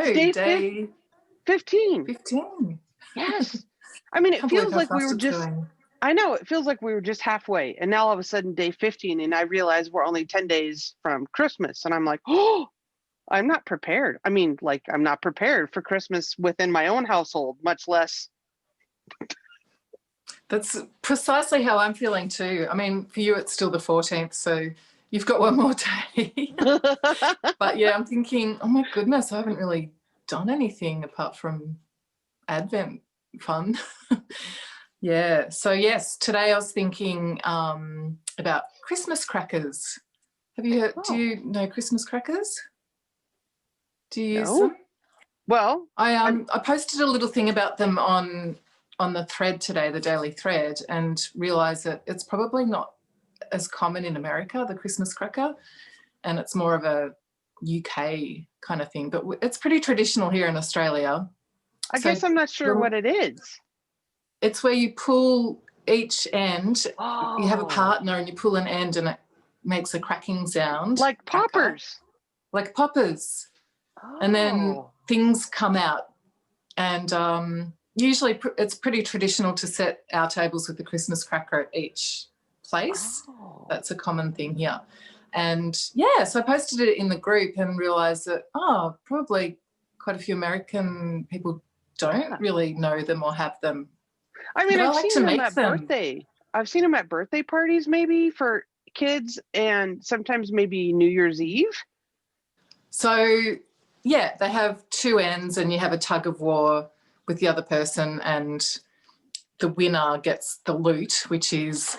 It's day 15. 15. Yes. I mean, it Can't believe feels how like we fast were it's just, going. I know, it feels like we were just halfway. And now all of a sudden, day 15, and I realize we're only 10 days from Christmas. And I'm like, oh, I'm not prepared. I mean, like, I'm not prepared for Christmas within my own household, much less. That's precisely how I'm feeling too. I mean, for you, it's still the 14th, so you've got one more day. But yeah, I'm thinking, oh my goodness, I haven't really done anything apart from Advent fun. Yeah. So yes, today I was thinking about Christmas crackers. Have you heard? Oh. Do you know Christmas crackers? Do you use No. them? Well, I posted a little thing about them on the thread today, the daily thread, and realised that it's probably not as common in America, the Christmas cracker, and it's more of a UK kind of thing. But it's pretty traditional here in Australia. I guess I'm not sure what it is. It's where you pull each end. Oh. You have a partner and you pull an end and it makes a cracking sound. Like poppers. Like poppers. Oh. And then things come out. And usually it's pretty traditional to set our tables with the Christmas cracker at each place. Oh. That's a common thing here. And, yeah, so I posted it in the group and realised that, probably quite a few American people don't really know them or have them. I mean, I've seen them at birthday. I've seen them at birthday parties maybe for kids and sometimes maybe New Year's Eve. So, yeah, they have two ends and you have a tug of war with the other person and the winner gets the loot, which is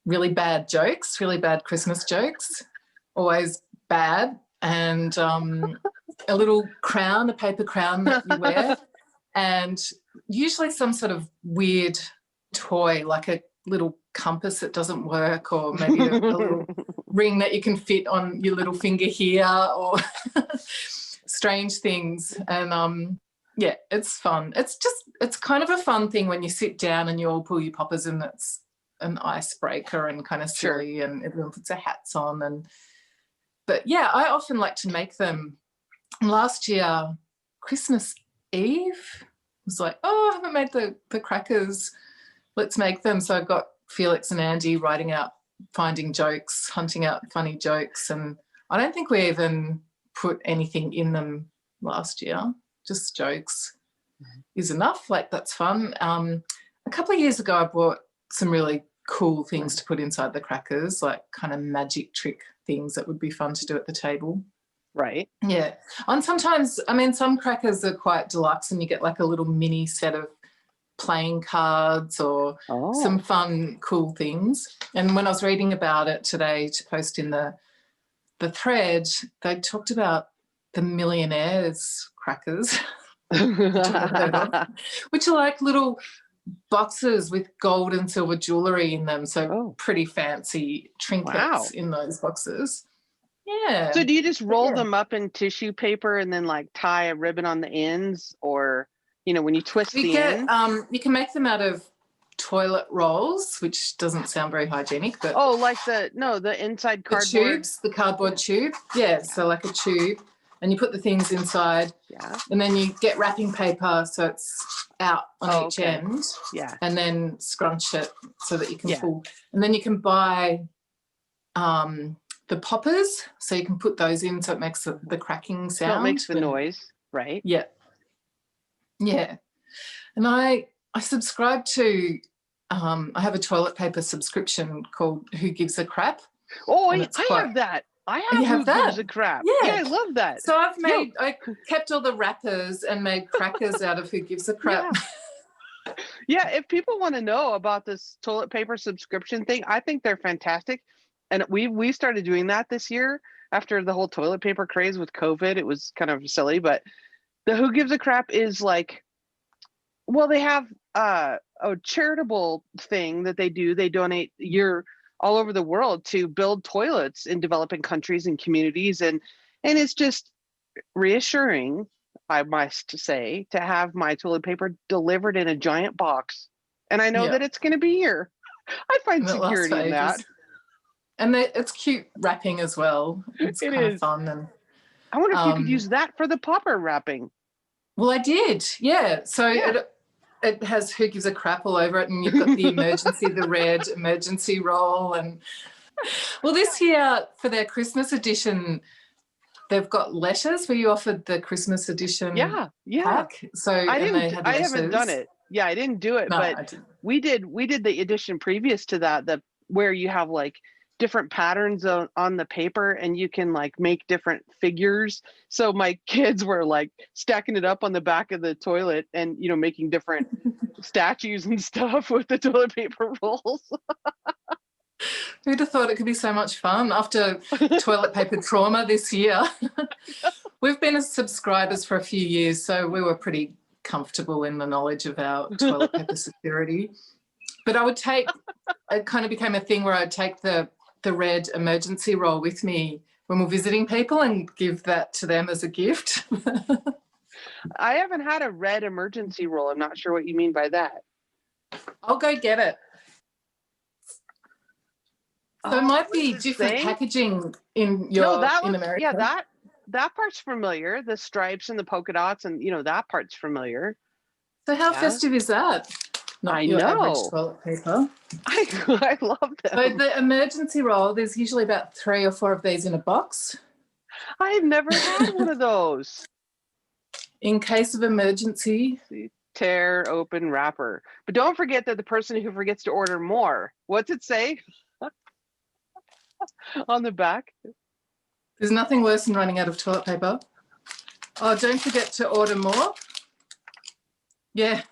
really bad jokes, really bad Christmas jokes, always bad, and a little crown, a paper crown that you wear, and usually some sort of weird toy like a little compass that doesn't work, or maybe a little ring that you can fit on your little finger here, or strange things. And yeah, it's fun. It's kind of a fun thing when you sit down and you all pull your poppers and it's an icebreaker and kind of silly. Sure. And everyone puts their hats on. But yeah, I often like to make them. Last year, Christmas Eve, was like, I haven't made the crackers. Let's make them. So I got Felix and Andy writing out, finding jokes, hunting out funny jokes. And I don't think we even put anything in them last year. Just jokes is enough. Like, that's fun. A couple of years ago, I bought some really cool things to put inside the crackers, like kind of magic trick things that would be fun to do at the table. Right. Yeah. And sometimes, I mean, some crackers are quite deluxe and you get like a little mini set of playing cards or some fun, cool things. And when I was reading about it today to post in the thread, they talked about the millionaires crackers, which are like little boxes with gold and silver jewellery in them, so pretty fancy trinkets in those boxes. Yeah. So do you just roll them up in tissue paper and then like tie a ribbon on the ends, or when you twist the ends? You can make them out of toilet rolls, which doesn't sound very hygienic, but like the inside cardboard tubes, the cardboard tube. Yeah, so like a tube, and you put the things inside. Yeah. And then you get wrapping paper so it's out on each end. Yeah. And then scrunch it so that you can pull. And then you can buy the poppers, so you can put those in so it makes the cracking sound. So it makes the noise, right? Yeah. Yeah. And I subscribe to I have a toilet paper subscription called Who Gives a Crap. Oh, I have that. I have Who Gives a Crap. Yeah, I love that. So I kept all the wrappers and made crackers out of Who Gives a Crap. Yeah, if people want to know about this toilet paper subscription thing, I think they're fantastic. And we started doing that this year after the whole toilet paper craze with COVID. It was kind of silly, but the Who Gives a Crap is like, well, they have a charitable thing that they do. They donate all over the world to build toilets in developing countries and communities. And it's just reassuring, I must say, to have my toilet paper delivered in a giant box. And I know that it's going to be here. I find security in that. And it's cute wrapping as well. It's kind of fun. And I wonder if you could use that for the popper wrapping. Well, I did, yeah. So Yeah. it has Who Gives a Crap all over it, and you've got the emergency, the red emergency roll. And well, this year for their Christmas edition, they've got letters where you offered the Christmas edition Yeah. pack. So I haven't done it. Yeah, I didn't do it, No, but I didn't. we did the edition previous to that, where you have like different patterns on the paper and you can like make different figures. So my kids were like stacking it up on the back of the toilet and making different statues and stuff with the toilet paper rolls. Who'd have thought it could be so much fun after toilet paper trauma this year? We've been as subscribers for a few years, so we were pretty comfortable in the knowledge of our toilet paper security. But it kind of became a thing where I'd take the red emergency roll with me when we're visiting people and give that to them as a gift. I haven't had a red emergency roll. I'm not sure what you mean by that. I'll go get it. So it might be different packaging in America. Yeah, that part's familiar. The stripes and the polka dots and that part's familiar. So how festive is that? Not your average toilet paper. I love them. So the emergency roll, there's usually about 3 or 4 of these in a box. I've never had one of those. In case of emergency. Tear open wrapper. But don't forget that the person who forgets to order more. What's it say? On the back. There's nothing worse than running out of toilet paper. Oh, don't forget to order more. Yeah.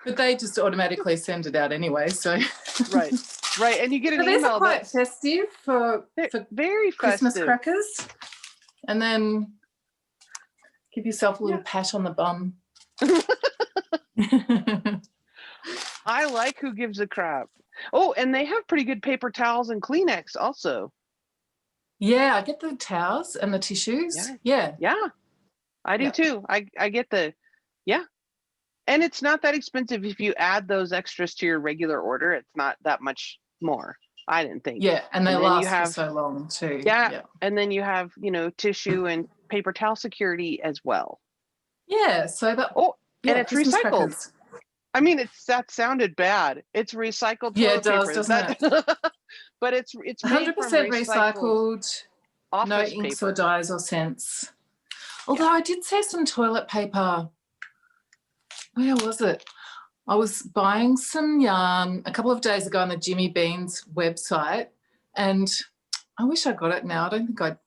But they just automatically send it out anyway, so. Right. And you get an email. These are quite that's festive for very Christmas festive. crackers. And then give yourself a little pat on the bum. I like Who Gives a Crap. Oh, and they have pretty good paper towels and Kleenex also. Yeah, I get the towels and the tissues. Yeah. I do too. I get and it's not that expensive if you add those extras to your regular order. It's not that much more, I didn't think. Yeah, and they last for so long too. Yeah, and then you have tissue and paper towel security as well. Yeah, so that. And it's Christmas recycled. Crackers. I mean, that sounded bad. It's recycled toilet paper. Doesn't it? But it's 100% recycled. No inks or dyes or scents. Although I did see some toilet paper. Where was it? I was buying some yarn a couple of days ago on the Jimmy Beans website, and I wish I got it now. I don't think I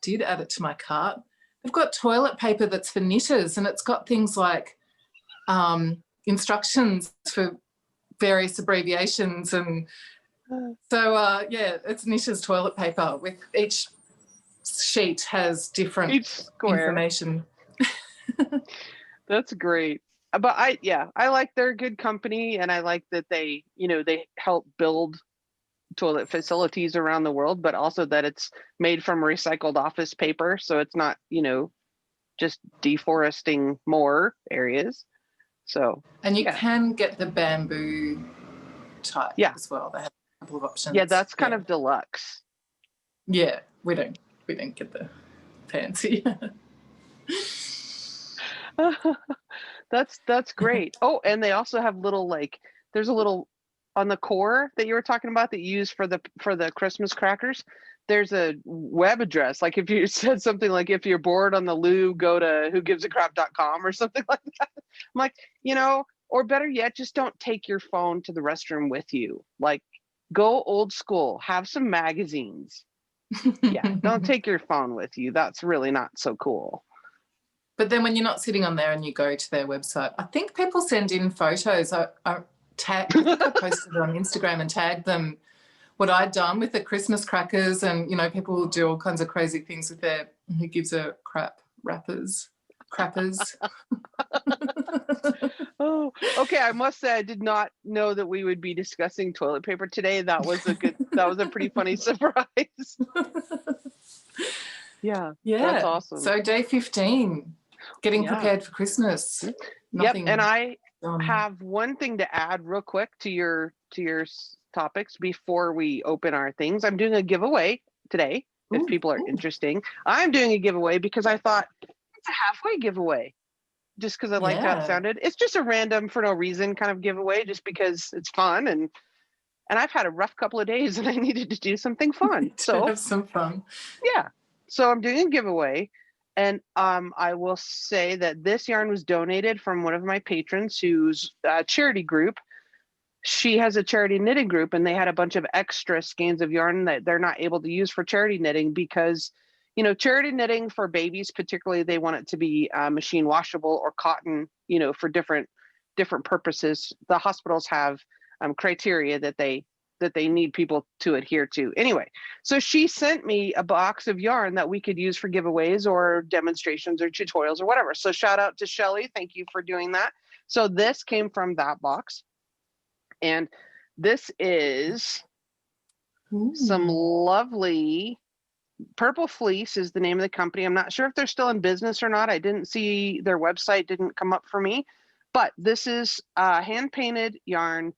did add it to my cart. They've got toilet paper that's for knitters, and it's got things like instructions for various abbreviations, and so it's knitters toilet paper with each sheet has different information. That's great. But I like their good company, and I like that they help build toilet facilities around the world, but also that it's made from recycled office paper, so it's not just deforesting more areas. So and you can get the bamboo type as well. They have a couple of options. Yeah, that's kind of deluxe. Yeah, we don't get the fancy. That's great. Oh, and they also have little there's a little on the core that you were talking about that you use for the Christmas crackers. There's a web address. Like if you said something like, if you're bored on the loo, go to whogivesacrap.com or something like that. I'm like, or better yet, just don't take your phone to the restroom with you. Like, go old school, have some magazines. Don't take your phone with you. That's really not so cool. But then when you're not sitting on there and you go to their website, I think people send in photos. I posted it on Instagram and tagged them what I'd done with the Christmas crackers, and people do all kinds of crazy things with their Who Gives a Crap wrappers, crappers. Oh, okay. I must say I did not know that we would be discussing toilet paper today. That was a pretty funny surprise. Yeah, that's awesome. So day 15, getting prepared for Christmas. Nothing and I have one thing to add real quick to your topics before we open our things. I'm doing a giveaway today. If people are interested, I'm doing a giveaway because I thought it's a halfway giveaway. just because I liked how it sounded. It's just a random for no reason kind of giveaway, just because it's fun, and I've had a rough couple of days and I needed to do something fun. So have some fun. Yeah. So I'm doing a giveaway, and I will say that this yarn was donated from one of my patrons whose charity group. She has a charity knitting group, and they had a bunch of extra skeins of yarn that they're not able to use for charity knitting because, you know, charity knitting for babies, particularly, they want it to be machine washable or cotton, you know, for different purposes. The hospitals have criteria that they need people to adhere to. Anyway, so she sent me a box of yarn that we could use for giveaways or demonstrations or tutorials or whatever. So shout out to Shelly. Thank you for doing that. So this came from that box. And this is some lovely Purple Fleece is the name of the company. I'm not sure if they're still in business or not. I didn't see their website, didn't come up for me. But this is hand-painted yarn,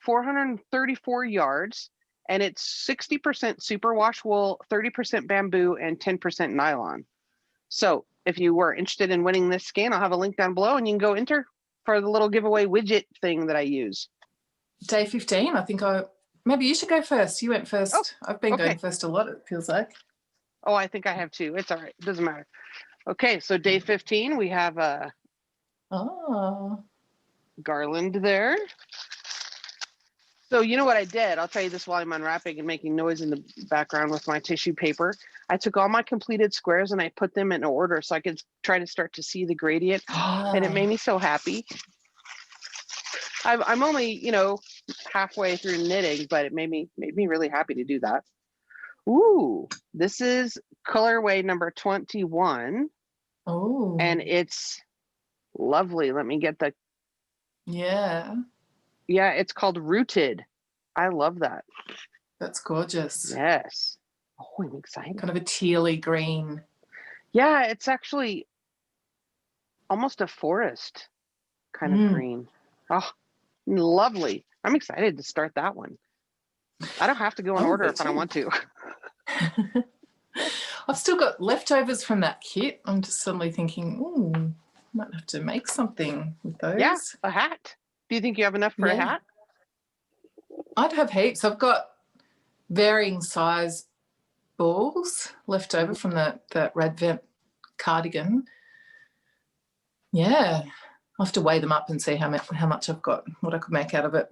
434 yards, and it's 60% superwash wool, 30% bamboo, and 10% nylon. So if you were interested in winning this skein, I'll have a link down below, and you can go enter for the little giveaway widget thing that I use. Day 15, I think maybe you should go first. You went first. Oh, I've been going first a lot, it feels like. Oh, I think I have too. It's all right. It doesn't matter. Okay, so day 15, we have a garland there. So you know what I did? I'll tell you this while I'm unwrapping and making noise in the background with my tissue paper. I took all my completed squares and I put them in order so I could try to start to see the gradient. And it made me so happy. I'm only, you know, halfway through knitting, but it made me really happy to do that. Ooh, this is colorway number 21. Oh. And it's lovely. Let me get the. Yeah, it's called Rooted. I love that. That's gorgeous. Yes. Oh, I'm excited. Kind of a tealy green. Yeah, it's actually almost a forest kind of green. Oh, lovely. I'm excited to start that one. I don't have to go in order if I don't want to. I've still got leftovers from that kit. I'm just suddenly thinking, might have to make something with those. Yeah, a hat. Do you think you have enough for a hat? I'd have heaps. I've got varying size balls left over from that red vent cardigan. Yeah, I'll have to weigh them up and see how much I've got, what I could make out of it.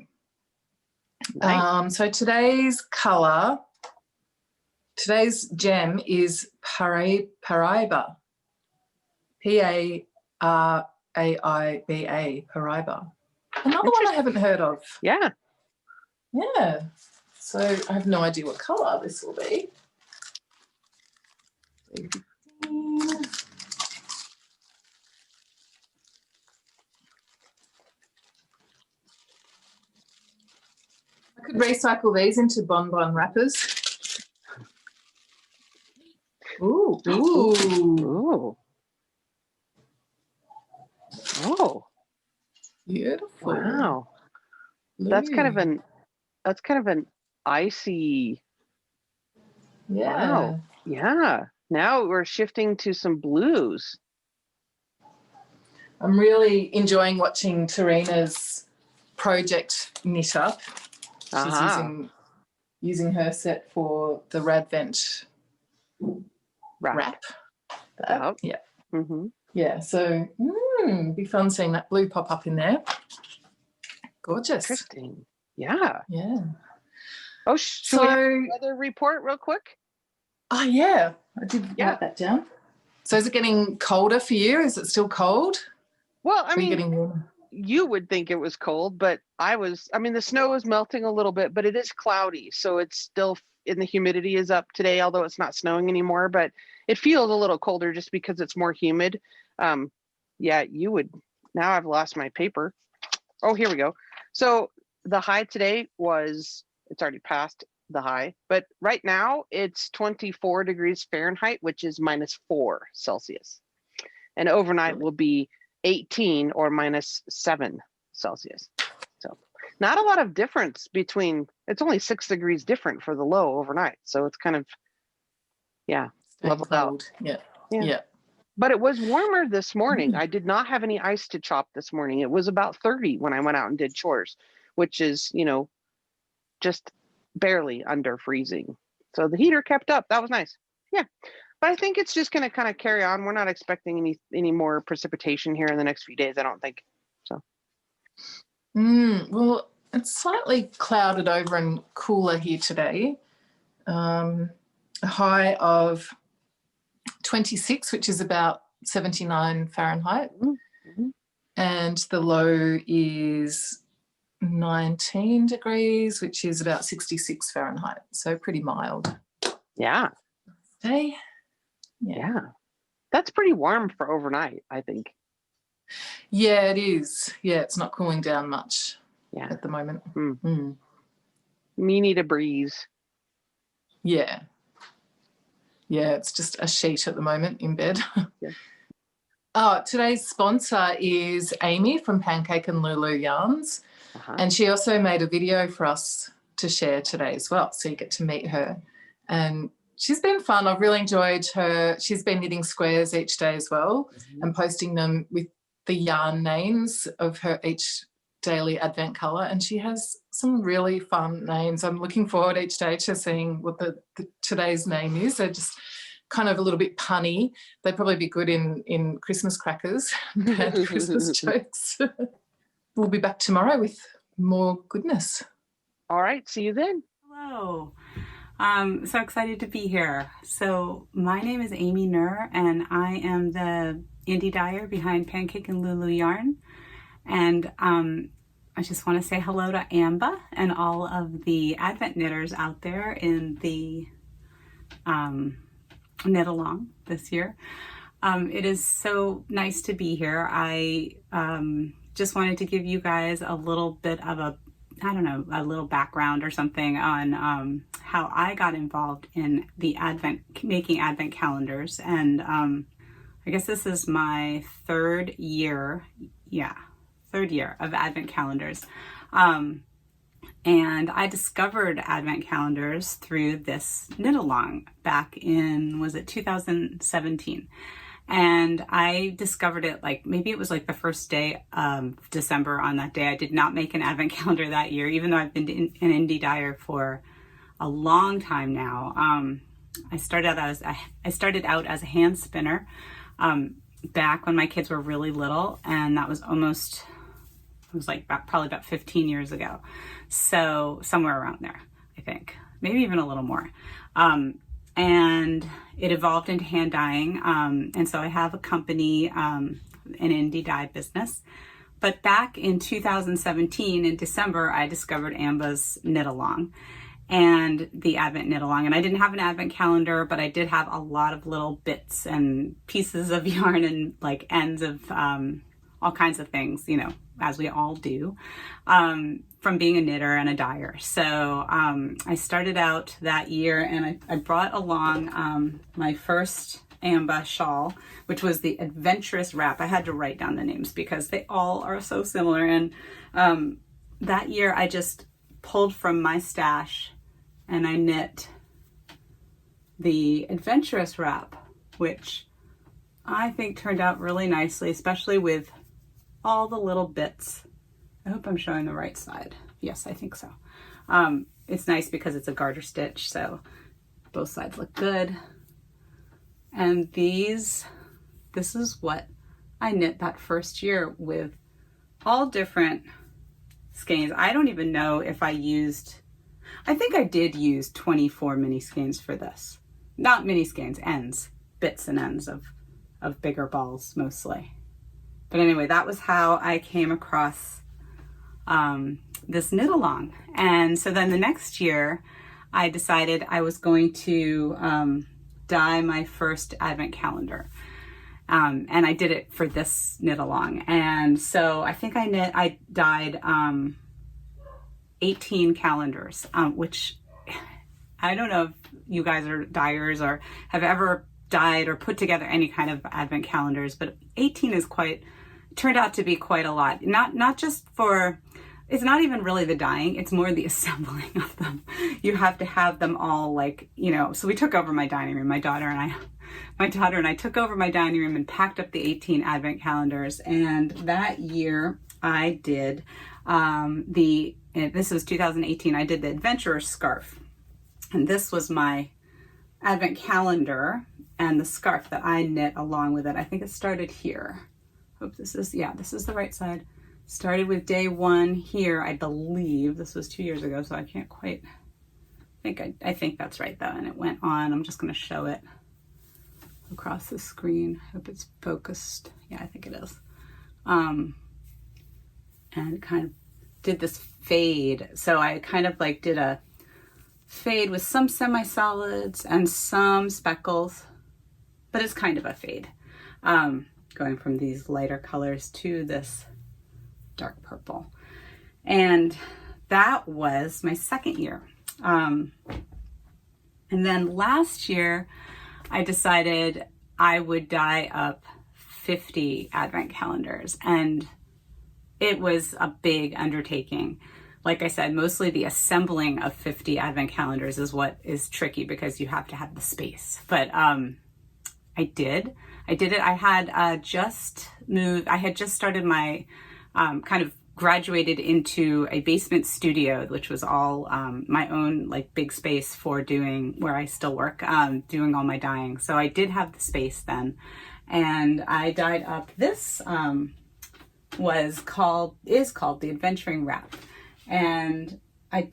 Nice. So today's gem is Paraiba. Paraiba. Paraiba. Another one I haven't heard of. Yeah. Yeah. So I have no idea what colour this will be. I could recycle these into bonbon wrappers. Ooh. Ooh. Ooh. Oh. Beautiful. Wow. That's kind of an icy. Yeah. Wow. Yeah. Now we're shifting to some blues. I'm really enjoying watching Terina's project knit up. She's using her set for the Radvent wrap. Oh. Yeah. Mm-hmm. Yeah, so be fun seeing that blue pop up in there. Gorgeous. Interesting. Yeah. Yeah. Oh, should we have a weather report real quick? Oh, yeah. I did write that down. So is it getting colder for you? Is it still cold? Well, I mean, getting warmer? You would think it was cold, but the snow is melting a little bit, but it is cloudy. So it's still, and the humidity is up today, although it's not snowing anymore, but it feels a little colder just because it's more humid. Yeah, you would. Now I've lost my paper. Oh, here we go. So the high today it's already past the high, but right now it's 24 degrees Fahrenheit, which is -4 Celsius. And overnight will be 18 or -7 Celsius. So not a lot of difference it's only 6 degrees different for the low overnight. So it's kind of, leveled out. Yeah. But it was warmer this morning. I did not have any ice to chop this morning. It was about 30 when I went out and did chores, which is, just barely under freezing. So the heater kept up. That was nice. Yeah. But I think it's just going to kind of carry on. We're not expecting any more precipitation here in the next few days, I don't think. So. Well, it's slightly clouded over and cooler here today. A high of 26, which is about 79 Fahrenheit. Mm-hmm. And the low is 19 degrees, which is about 66 Fahrenheit. So pretty mild. Yeah. Hey. Yeah. That's pretty warm for overnight, I think. Yeah, it is. Yeah, it's not cooling down much at the moment. Me need a breeze. Yeah. Yeah, it's just a sheet at the moment in bed. Yeah. Today's sponsor is Aimee from Pancake and Lulu Yarns. And she also made a video for us to share today as well. So you get to meet her. And she's been fun. I've really enjoyed her. She's been knitting squares each day as well and posting them with the yarn names of her each daily advent colour. And she has some really fun names. I'm looking forward each day to seeing what the today's name is. They're just kind of a little bit punny. They'd probably be good in Christmas crackers and Christmas jokes. We'll be back tomorrow with more goodness. All right. See you then. Hello. So excited to be here. So my name is Aimee Nur, and I am the indie dyer behind Pancake and Lulu Yarn. And I just want to say hello to Ambah and all of the Advent knitters out there in the knit along this year. It is so nice to be here. I just wanted to give you guys a little bit of a little background or something on how I got involved in the making Advent calendars. And I guess this is my third year of Advent calendars. And I discovered Advent calendars through this knit along back in, 2017? And I discovered it maybe it was the first day of December. On that day, I did not make an Advent calendar that year, even though I've been an indie dyer for a long time now. I started out as a hand spinner back when my kids were really little, and that was probably about 15 years ago. So somewhere around there, I think, maybe even a little more. And it evolved into hand dyeing. And so I have a company, an indie dye business. But back in 2017, in December, I discovered Ambah's knit along and the Advent knit along. And I didn't have an Advent calendar, but I did have a lot of little bits and pieces of yarn and ends of all kinds of things, as we all do, from being a knitter and a dyer. So I started out that year, and I brought along my first Ambah shawl, which was the Adventurous Wrap. I had to write down the names because they all are so similar. And that year I just pulled from my stash and I knit the Adventurous Wrap, which I think turned out really nicely, especially with all the little bits. I hope I'm showing the right side. Yes, I think so. It's nice because it's a garter stitch, so both sides look good. And this is what I knit that first year with all different skeins. I don't even know if I think I did use 24 mini skeins for this. Not mini skeins, ends, bits and ends of bigger balls mostly. But anyway, that was how I came across this knit along. And so then the next year, I decided I was going to dye my first Advent calendar. And I did it for this knit along. And so I think I dyed 18 calendars, which I don't know if you guys are dyers or have ever dyed or put together any kind of Advent calendars, but 18 turned out to be quite a lot. Not just for, it's not even really the dyeing, it's more the assembling of them. You have to have them all so we took over my dining room, my daughter and I my daughter and I took over my dining room and packed up the 18 advent calendars. And that year I did this was 2018, I did the adventurer scarf. And this was my advent calendar and the scarf that I knit along with it. I think it started here. Hope this is the right side. Started with day 1 here, I believe. This was 2 years ago, so I can't quite I think that's right though. And it went on. I'm just going to show it across the screen. Hope it's focused. Yeah, I think it is. And kind of did this fade. So I kind of like did a fade with some semi-solids and some speckles, but it's kind of a fade. Going from these lighter colors to this dark purple. And that was my second year. And then last year I decided I would dye up 50 advent calendars, and it was a big undertaking. Like I said, mostly the assembling of 50 advent calendars is what is tricky because you have to have the space. But I did it. I had just moved. I had just started my kind of graduated into a basement studio, which was all my own like big space for doing where I still work, doing all my dyeing. So I did have the space then, and I dyed up this is called the Adventuring Wrap, and I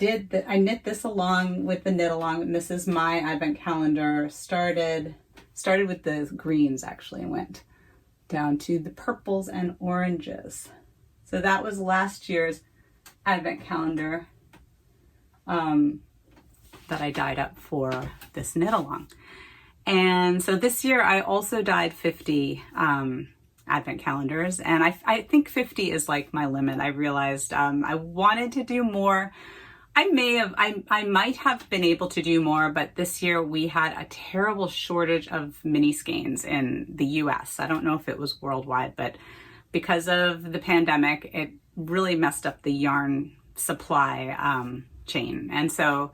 knit this along with the knit along, and this is my advent calendar. Started with the greens actually and went down to the purples and oranges. So that was last year's advent calendar that I dyed up for this knit along. And so this year I also dyed 50 advent calendars, and I think 50 is like my limit. I realized I wanted to do more. I might have been able to do more, but this year we had a terrible shortage of mini skeins in the US. I don't know if it was worldwide, but because of the pandemic, it really messed up the yarn supply chain. And so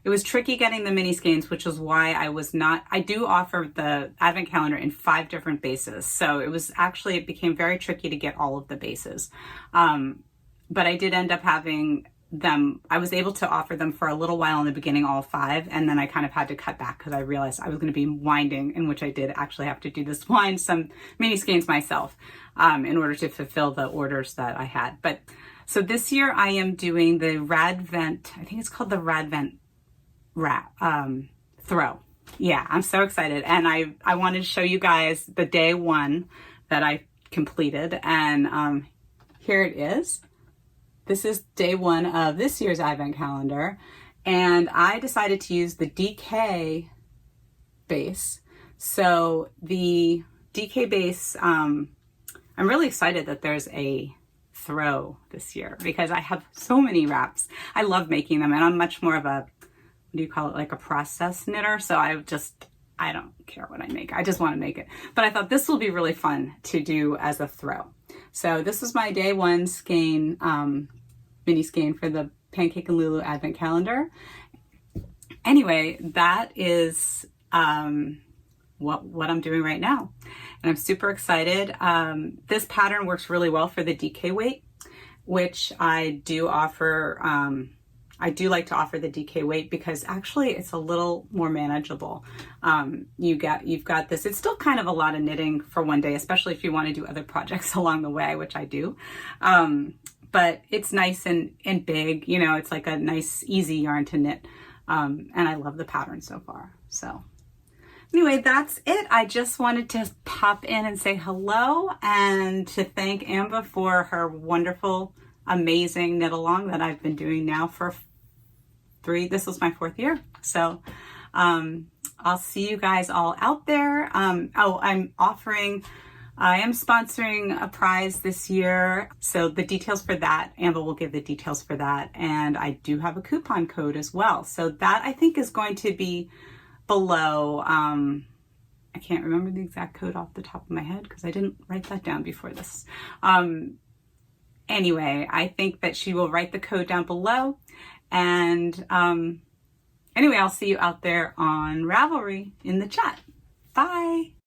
it was tricky getting the mini skeins, which is why I do offer the advent calendar in 5 different bases. So it became very tricky to get all of the bases. But I did end up having them. I was able to offer them for a little while in the beginning, all 5, and then I kind of had to cut back because I realized I was going to be winding, in which I did actually have to do this wind some mini skeins myself in order to fulfill the orders that I had. But so this year I am doing the Radvent, I think it's called the Radvent throw. Yeah, I'm so excited, and I wanted to show you guys the day 1 that I completed, and here it is. This is day 1 of this year's advent calendar, and I decided to use the DK base. So the DK base, I'm really excited that there's a throw this year because I have so many wraps. I love making them, and I'm much more of a, what do you call it, like a process knitter. So I don't care what I make. I just want to make it. But I thought this will be really fun to do as a throw. So this was my day 1 skein, mini skein for the Pancake and Lulu advent calendar. Anyway, that is what I'm doing right now, and I'm super excited. This pattern works really well for the DK weight, which I do offer. I do like to offer the DK weight because actually it's a little more manageable. You've got this. It's still kind of a lot of knitting for one day, especially if you want to do other projects along the way, which I do. But it's nice and big, you know, it's like a nice, easy yarn to knit. And I love the pattern so far. So anyway, that's it. I just wanted to pop in and say hello and to thank Ambah for her wonderful, amazing knit along that I've been doing now for this was my 4th year. So I'll see you guys all out there. I am sponsoring a prize this year. So the details for that, Ambah will give the details for that. And I do have a coupon code as well. So that I think is going to be below. I can't remember the exact code off the top of my head because I didn't write that down before this. Anyway, I think that she will write the code down below. And anyway, I'll see you out there on Ravelry in the chat. Bye.